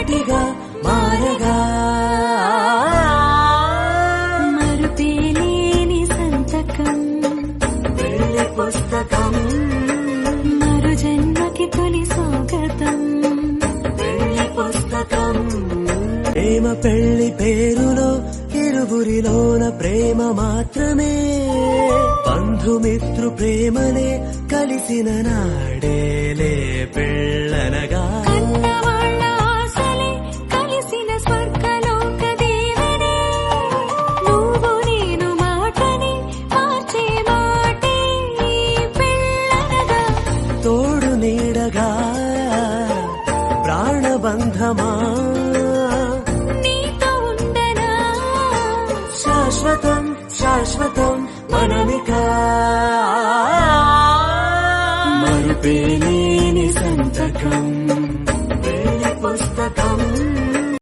ఒకటిగా మారగా మరుపేలేని సంతకం పెళ్లి పుస్తకం మరు జన్మకి తొలి స్వాగతం పెళ్లి పుస్తకం ప్రేమ పెళ్లి పేరులో ఇరువురిలోన ప్రేమ మాత్రమే బంధుమిత్రు ప్రేమలే కలిసిన నాడేలే పెళ్ళనగా కన్నవాళ్ళ ఆశలే కలిసిన స్వర్గలోక దేవనే నువ్వు నేను మాటని మార్చే మాటే పెళ్ళనగా తోడు నీడగా ప్రాణబంధమా నీతో ఉండనా శాశ్వతం శాశ్వతం మనమికా మరుపేలేని సంతకం